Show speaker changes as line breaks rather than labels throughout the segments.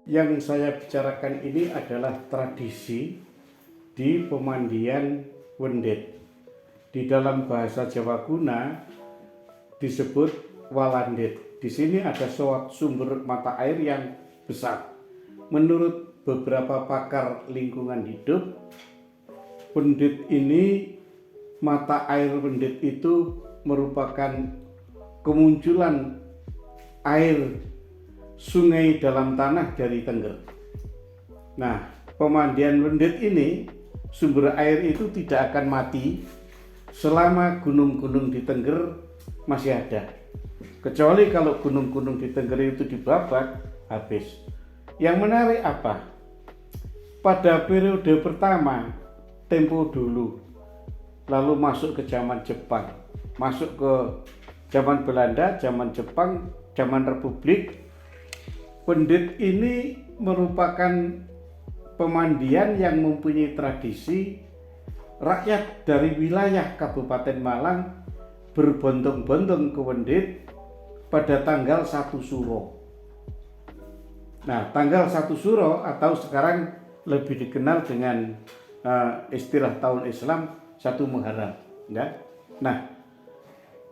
Yang saya bicarakan ini adalah tradisi di pemandian Wendet. Di dalam bahasa Jawa kuna disebut walandet. Di sini ada suatu sumber mata air yang besar. Menurut beberapa pakar lingkungan hidup, Wendet ini, mata air Wendet itu merupakan kemunculan air sungai dalam tanah dari Tengger. Nah, pemandian Wendet ini, sumber air itu tidak akan mati selama gunung-gunung di Tengger masih ada. Kecuali kalau gunung-gunung di Tengger itu dibabat, habis. Yang menarik apa? Pada periode pertama, tempo dulu, lalu masuk ke zaman Jepang, masuk ke zaman Belanda, zaman Jepang, zaman Republik, Wendet ini merupakan pemandian yang mempunyai tradisi. Rakyat dari wilayah Kabupaten Malang berbondong-bondong ke Wendet pada tanggal 1 Suro. Nah, tanggal 1 Suro atau sekarang lebih dikenal dengan istilah tahun Islam 1 Muharram. Ya? Nah,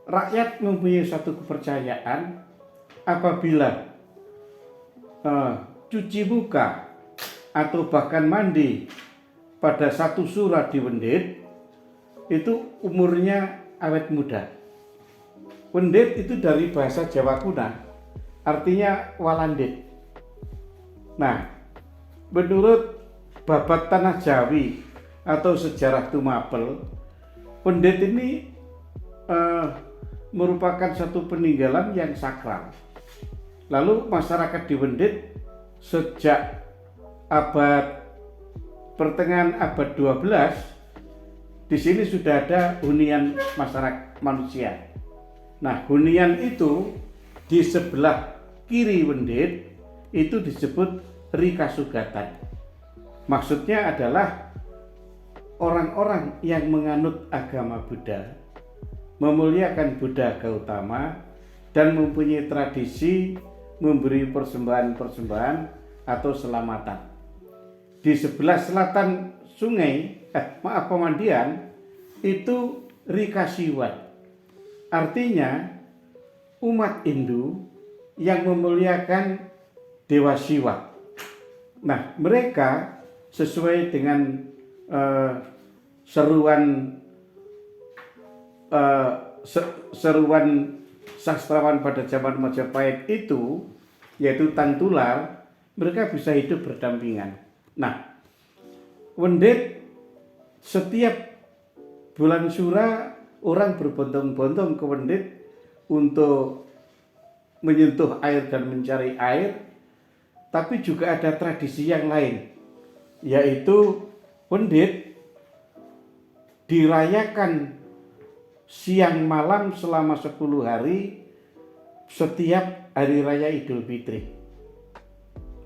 rakyat mempunyai satu kepercayaan apabila cuci muka atau bahkan mandi pada 1 Suro di Wendet itu umurnya awet muda. Wendet itu dari bahasa Jawa kuna, artinya walandet. Nah, menurut babat tanah Jawi atau sejarah Tumapel, Wendet ini merupakan satu peninggalan yang sakral. Lalu masyarakat di Wendet sejak pertengahan abad 12 di sini sudah ada hunian masyarakat manusia. Nah, hunian itu di sebelah kiri Wendet itu disebut Rikasugatan. Maksudnya adalah orang-orang yang menganut agama Buddha, memuliakan Buddha Gautama, dan mempunyai tradisi memberi persembahan-persembahan atau selamatan. Di sebelah selatan pemandian itu Rikasiwan. Artinya umat Hindu yang memuliakan Dewa Siwa. Nah, mereka sesuai dengan seruan sastrawan pada zaman Majapahit itu, yaitu Tantular, mereka bisa hidup berdampingan. Nah, Wendet setiap bulan Sura orang berbondong-bondong ke Wendet untuk menyentuh air dan mencari air. Tapi juga ada tradisi yang lain, yaitu Wendet dirayakan siang malam selama 10 hari setiap hari raya Idul Fitri.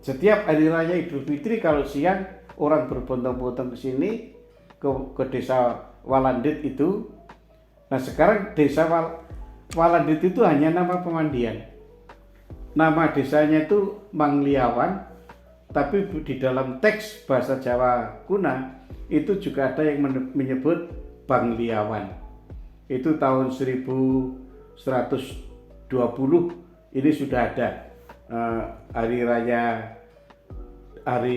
Setiap hari raya Idul Fitri kalau siang orang berbondong-bondong ke sini ke desa Walandet itu. Nah, sekarang desa Walandet itu hanya nama pemandian. Nama desanya itu Mangliawan, tapi di dalam teks bahasa Jawa kuna itu juga ada yang menyebut Bangliawan. Itu tahun 1120 ini sudah ada hari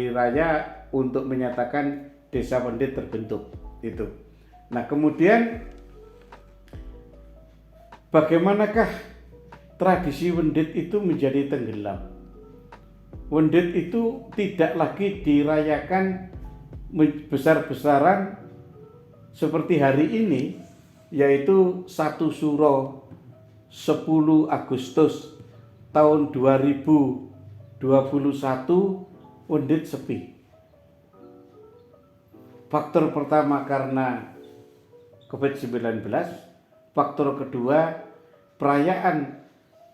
raya untuk menyatakan desa Wendet terbentuk itu. Nah, kemudian bagaimanakah tradisi Wendet itu menjadi tenggelam? Wendet itu tidak lagi dirayakan besar-besaran seperti hari ini, yaitu 1 Suro 10 Agustus tahun 2021 Wendet sepi. Faktor pertama karena COVID-19, faktor kedua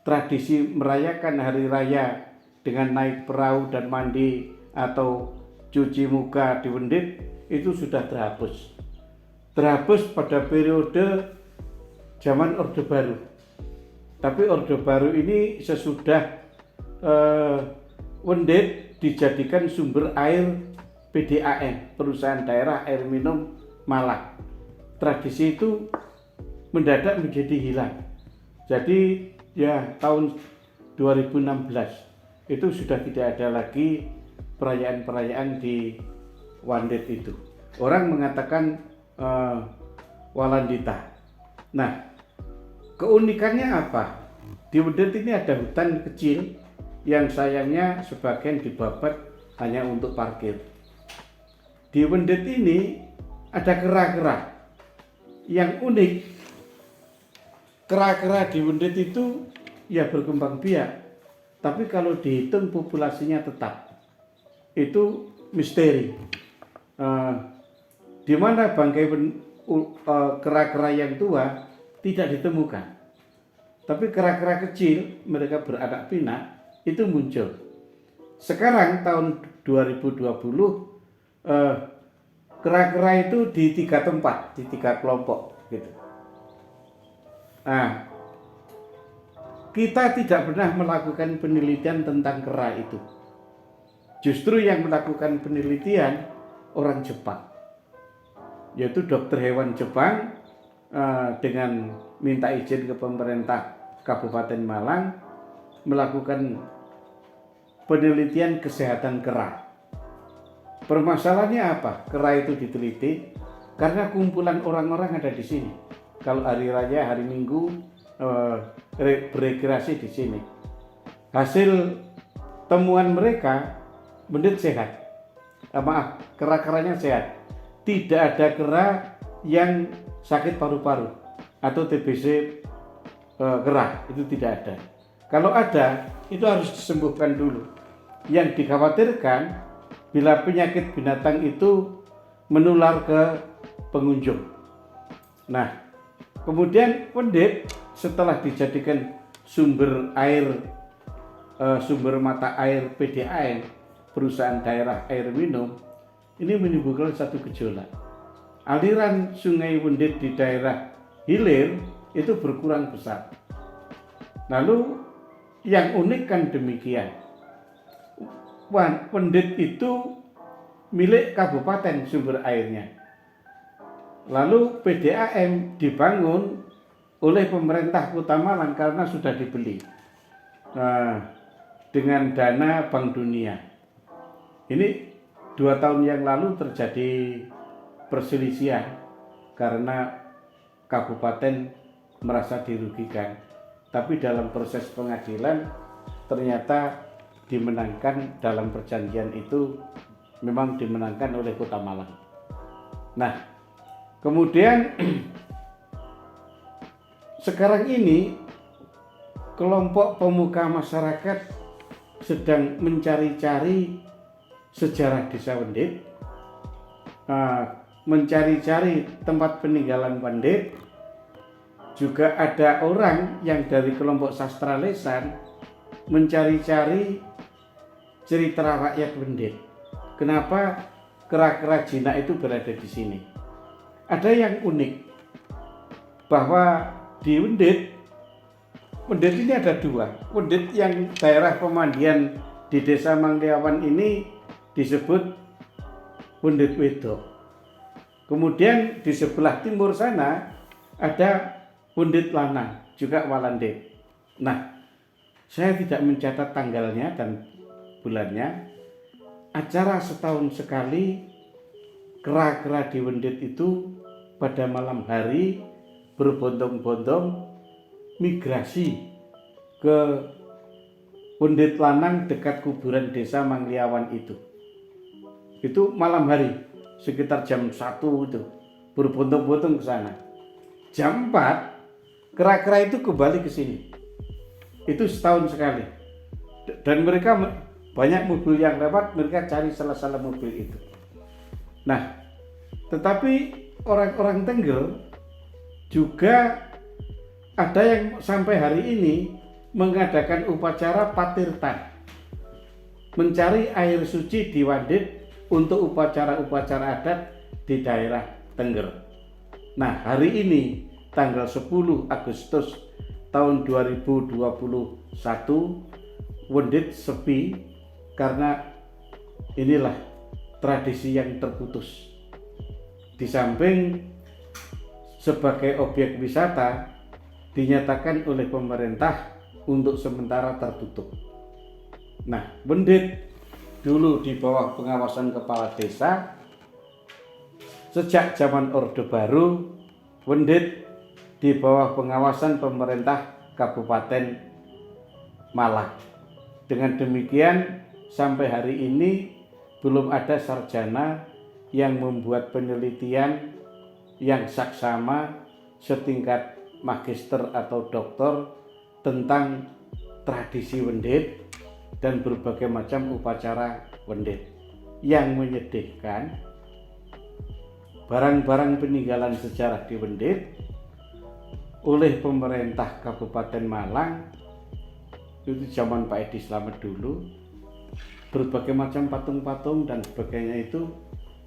tradisi merayakan hari raya dengan naik perahu dan mandi atau cuci muka di Wendet itu sudah terhapus. Terhapus pada periode zaman Orde Baru. Tapi Orde Baru ini sesudah Wendet dijadikan sumber air PDAM, Perusahaan Daerah Air Minum Malang. Tradisi itu mendadak menjadi hilang. Jadi ya tahun 2016 itu sudah tidak ada lagi perayaan-perayaan di Wandet itu. Orang mengatakan Walandita. Nah, keunikannya apa? Di Wendet ini ada hutan kecil yang sayangnya sebagian dibabat hanya untuk parkir. Di Wendet ini ada kera-kera yang unik. Kera-kera di Wendet itu ya berkembang biak, tapi kalau dihitung populasinya tetap. Itu misteri. Di mana bangkai kera-kera yang tua tidak ditemukan, tapi kera-kera kecil mereka beranak pinak itu muncul. Sekarang tahun 2020 kera-kera itu di 3 tempat, di 3 kelompok gitu. Nah, kita tidak pernah melakukan penelitian tentang kera itu. Justru yang melakukan penelitian orang Jepang, yaitu dokter hewan Jepang dengan minta izin ke pemerintah Kabupaten Malang melakukan penelitian kesehatan kera. Permasalahannya apa? Kera itu diteliti karena kumpulan orang-orang ada di sini. Kalau hari raya, hari Minggu berekreasi di sini. Hasil temuan mereka, Wendet sehat. Kera-keranya sehat. Tidak ada kera yang sakit paru-paru atau TBC kera, itu tidak ada. Kalau ada, itu harus disembuhkan dulu. Yang dikhawatirkan bila penyakit binatang itu menular ke pengunjung. Nah, kemudian Wendet setelah dijadikan sumber mata air PDAM, Perusahaan Daerah Air Minum, ini menimbulkan satu gejolak. Aliran sungai Wendet di daerah hilir itu berkurang besar. Lalu yang unik kan demikian, Wendet itu milik kabupaten sumber airnya. Lalu PDAM dibangun oleh pemerintah Kota Malang karena sudah dibeli dengan dana Bank Dunia. Ini 2 tahun yang lalu terjadi perselisihan karena kabupaten merasa dirugikan. Tapi dalam proses pengadilan ternyata dimenangkan, dalam perjanjian itu memang dimenangkan oleh Kota Malang. Nah, kemudian sekarang ini kelompok pemuka masyarakat sedang mencari-cari sejarah Desa Wendet, mencari-cari tempat peninggalan Wendet. Juga ada orang yang dari kelompok sastra lesan mencari-cari cerita rakyat Wendet. Kenapa kera-kera jinak itu berada di sini? Ada yang unik bahwa di Wendet ini ada 2. Wendet yang daerah pemandian di Desa Mangliawan ini disebut Wendet Wedok. Kemudian di sebelah timur sana ada Wendet Lanang, juga Walandet. Nah, saya tidak mencatat tanggalnya dan bulannya. Acara setahun sekali kera-kera di Wendet itu pada malam hari berbondong-bondong migrasi ke Wendet Lanang dekat kuburan Desa Mangliawan itu. Itu malam hari sekitar jam 1 itu berbondong-bondong ke sana. Jam 4 kera-kera itu kembali ke sini. Itu setahun sekali. Dan mereka banyak mobil yang lewat, mereka cari salah-salah mobil itu. Nah, tetapi orang-orang Tengger juga ada yang sampai hari ini mengadakan upacara patirtan, mencari air suci di Wendet untuk upacara-upacara adat di daerah Tengger. Nah, hari ini tanggal 10 Agustus tahun 2021 Wendet sepi karena inilah tradisi yang terputus. Di samping sebagai objek wisata dinyatakan oleh pemerintah untuk sementara tertutup. Nah, Wendit dulu di bawah pengawasan kepala desa. Sejak zaman Orde Baru, Wendit di bawah pengawasan pemerintah Kabupaten Malang. Dengan demikian, sampai hari ini belum ada sarjana yang membuat penelitian yang saksama setingkat magister atau doktor tentang tradisi Wendit dan berbagai macam upacara Wendit. Yang menyedihkan, barang-barang peninggalan sejarah di Wendit oleh pemerintah Kabupaten Malang itu zaman Pak Edi Slamet dulu, berbagai macam patung-patung dan sebagainya itu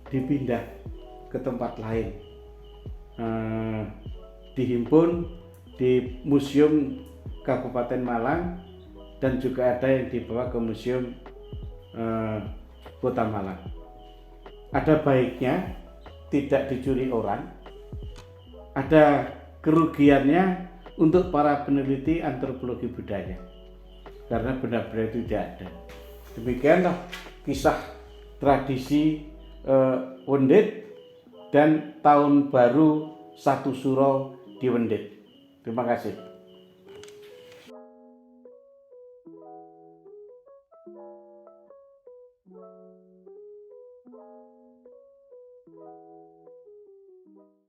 dipindah ke tempat lain, dihimpun di Museum Kabupaten Malang dan juga ada yang dibawa ke Museum Kota Malang. Ada baiknya tidak dicuri orang, ada kerugiannya untuk para peneliti antropologi budaya karena benda-benda itu tidak ada. Demikianlah kisah tradisi Wendit dan tahun baru Satu Suro di Wendit. Terima kasih.